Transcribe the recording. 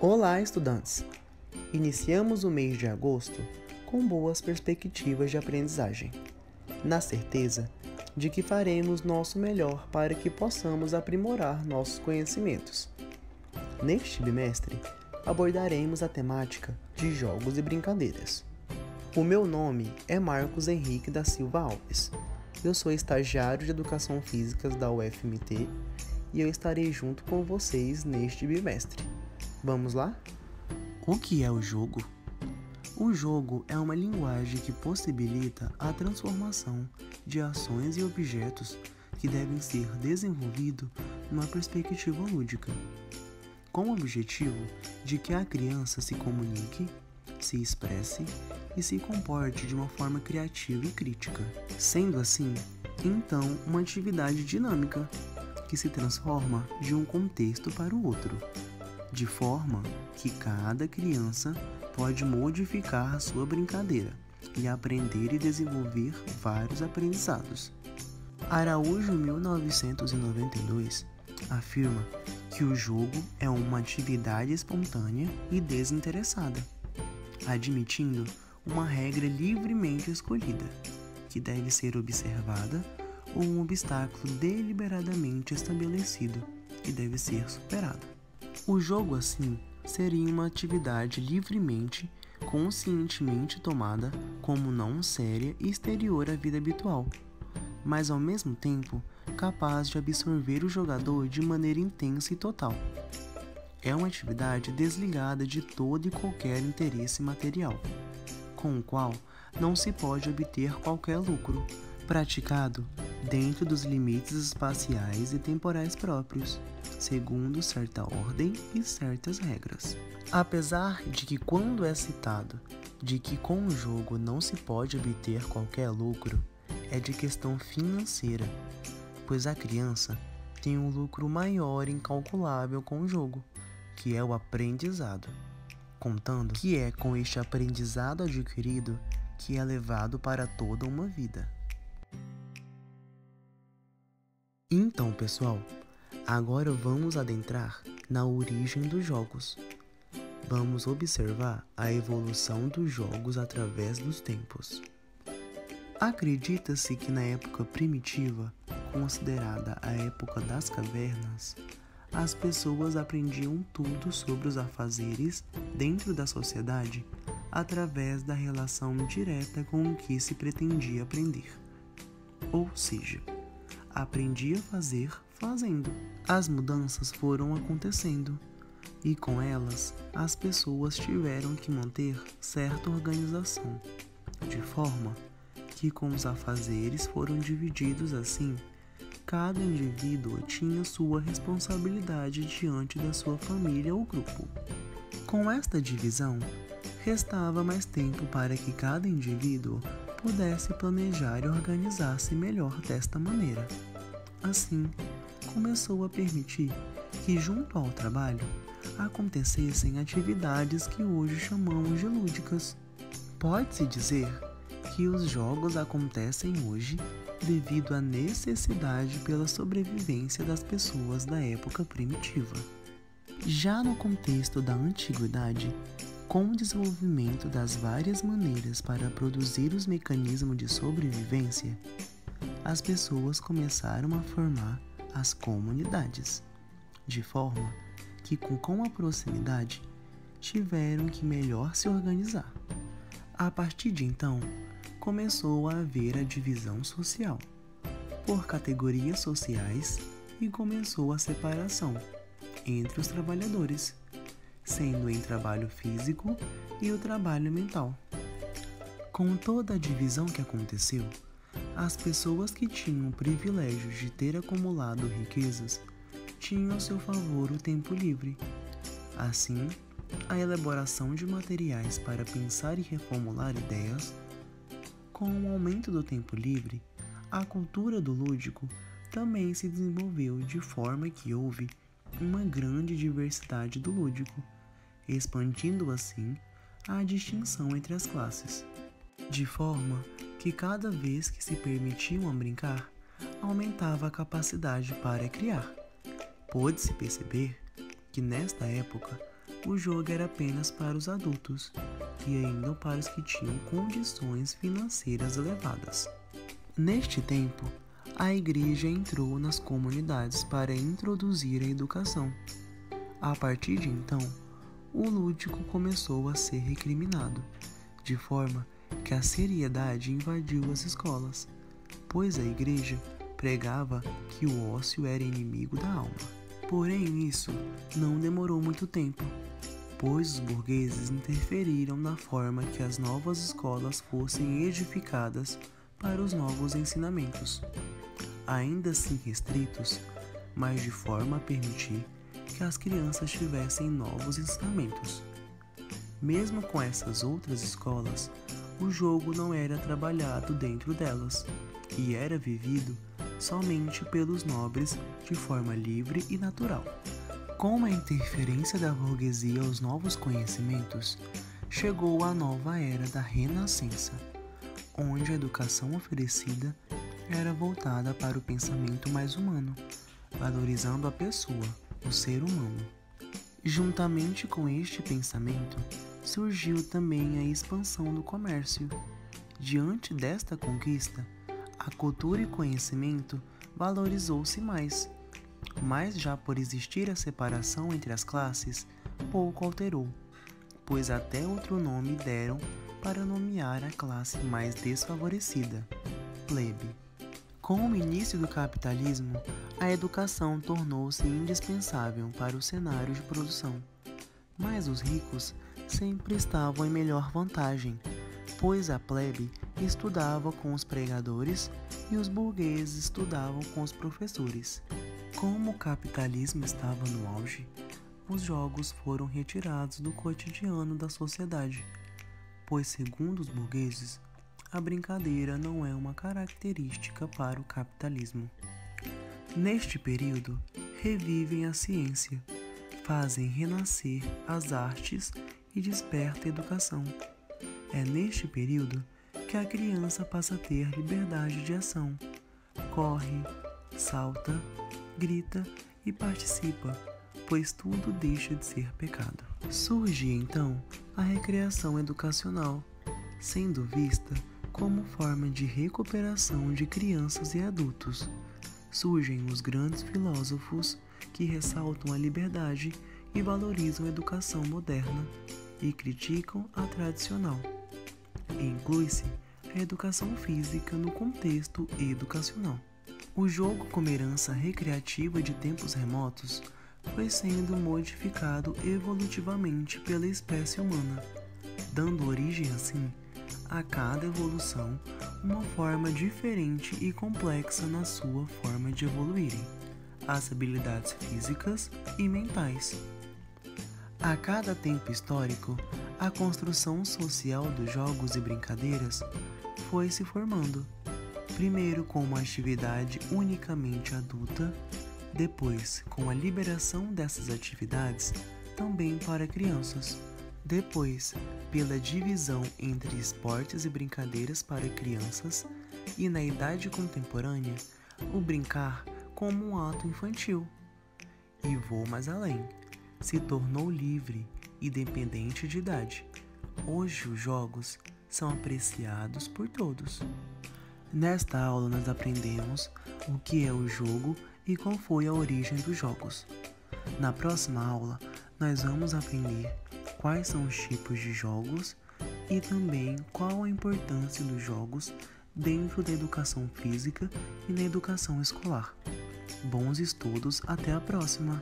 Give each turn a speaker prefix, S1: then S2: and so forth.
S1: Olá, estudantes! Iniciamos o mês de agosto com boas perspectivas de aprendizagem, na certeza de que faremos nosso melhor para que possamos aprimorar nossos conhecimentos. Neste bimestre, abordaremos a temática de jogos e brincadeiras. O meu nome é Marcos Henrique da Silva Alves. Eu sou estagiário de Educação Física da UFMT e eu estarei junto com vocês neste bimestre. Vamos lá? O que é o jogo? O jogo é uma linguagem que possibilita a transformação de ações e objetos que devem ser desenvolvidos numa perspectiva lúdica, com o objetivo de que a criança se comunique, se expresse e se comporte de uma forma criativa e crítica. Sendo assim, então, uma atividade dinâmica que se transforma de um contexto para o outro, de forma que cada criança pode modificar a sua brincadeira e aprender e desenvolver vários aprendizados. Araújo, 1992, afirma que o jogo é uma atividade espontânea e desinteressada, admitindo uma regra livremente escolhida, que deve ser observada, ou um obstáculo deliberadamente estabelecido, que deve ser superado. O jogo, assim, seria uma atividade livremente, conscientemente tomada como não séria e exterior à vida habitual, mas ao mesmo tempo capaz de absorver o jogador de maneira intensa e total. É uma atividade desligada de todo e qualquer interesse material, com o qual não se pode obter qualquer lucro, praticado dentro dos limites espaciais e temporais próprios, segundo certa ordem e certas regras. Apesar de que quando é citado de que com o jogo não se pode obter qualquer lucro, é de questão financeira, pois a criança tem um lucro maior e incalculável com o jogo, que é o aprendizado, contando que é com este aprendizado adquirido que é levado para toda uma vida. Então, pessoal, agora vamos adentrar na origem dos jogos. Vamos observar a evolução dos jogos através dos tempos. Acredita-se que na época primitiva, considerada a época das cavernas, as pessoas aprendiam tudo sobre os afazeres dentro da sociedade através da relação direta com o que se pretendia aprender. Ou seja, aprendia a fazer fazendo. As mudanças foram acontecendo e com elas as pessoas tiveram que manter certa organização, de forma que com os afazeres foram divididos assim. Cada indivíduo tinha sua responsabilidade diante da sua família ou grupo. Com esta divisão, restava mais tempo para que cada indivíduo pudesse planejar e organizar-se melhor desta maneira. Assim, começou a permitir que, junto ao trabalho, acontecessem atividades que hoje chamamos de lúdicas. Pode-se dizer que os jogos acontecem hoje devido à necessidade pela sobrevivência das pessoas da época primitiva. Já no contexto da antiguidade, com o desenvolvimento das várias maneiras para produzir os mecanismos de sobrevivência, as pessoas começaram a formar as comunidades, de forma que com a proximidade tiveram que melhor se organizar. A partir de então, começou a haver a divisão social por categorias sociais e começou a separação entre os trabalhadores, sendo em trabalho físico e o trabalho mental. Com toda a divisão que aconteceu, as pessoas que tinham o privilégio de ter acumulado riquezas tinham a seu favor o tempo livre. Assim, a elaboração de materiais para pensar e reformular ideias. Com o aumento do tempo livre, a cultura do lúdico também se desenvolveu de forma que houve uma grande diversidade do lúdico, expandindo assim a distinção entre as classes, de forma que cada vez que se permitiam brincar, aumentava a capacidade para criar. Pôde-se perceber que nesta época o jogo era apenas para os adultos e ainda para os que tinham condições financeiras elevadas. Neste tempo, a igreja entrou nas comunidades para introduzir a educação. A partir de então, o lúdico começou a ser recriminado, de forma que a seriedade invadiu as escolas, pois a igreja pregava que o ócio era inimigo da alma. Porém, isso não demorou muito tempo, pois os burgueses interferiram na forma que as novas escolas fossem edificadas para os novos ensinamentos, ainda assim restritos, mas de forma a permitir que as crianças tivessem novos ensinamentos. Mesmo com essas outras escolas, o jogo não era trabalhado dentro delas e era vivido somente pelos nobres de forma livre e natural. Com a interferência da burguesia aos novos conhecimentos, chegou a nova era da Renascença, onde a educação oferecida era voltada para o pensamento mais humano, valorizando a pessoa, o ser humano. Juntamente com este pensamento, surgiu também a expansão do comércio. Diante desta conquista, a cultura e conhecimento valorizou-se mais, mas já por existir a separação entre as classes, pouco alterou, pois até outro nome deram para nomear a classe mais desfavorecida, plebe. Com o início do capitalismo, a educação tornou-se indispensável para o cenário de produção, mas os ricos sempre estavam em melhor vantagem, pois a plebe estudava com os pregadores e os burgueses estudavam com os professores. Como o capitalismo estava no auge, os jogos foram retirados do cotidiano da sociedade, pois, segundo os burgueses, a brincadeira não é uma característica para o capitalismo. Neste período, revivem a ciência, fazem renascer as artes e desperta a educação. É neste período que a criança passa a ter liberdade de ação, corre, salta, grita e participa, pois tudo deixa de ser pecado. Surge então a recreação educacional, sendo vista como forma de recuperação de crianças e adultos. Surgem os grandes filósofos que ressaltam a liberdade e valorizam a educação moderna e criticam a tradicional. Inclui-se a educação física no contexto educacional. O jogo, como herança recreativa de tempos remotos, foi sendo modificado evolutivamente pela espécie humana, dando origem assim a cada evolução uma forma diferente e complexa na sua forma de evoluírem, as habilidades físicas e mentais. A cada tempo histórico, a construção social dos jogos e brincadeiras foi se formando, primeiro com uma atividade unicamente adulta, depois com a liberação dessas atividades também para crianças, depois pela divisão entre esportes e brincadeiras para crianças e, na idade contemporânea, o brincar como um ato infantil. E vou mais além, se tornou livre e dependente de idade. Hoje os jogos são apreciados por todos. Nesta aula nós aprendemos o que é o jogo e qual foi a origem dos jogos. Na próxima aula nós vamos aprender quais são os tipos de jogos e também qual a importância dos jogos dentro da educação física e na educação escolar. Bons estudos, até a próxima!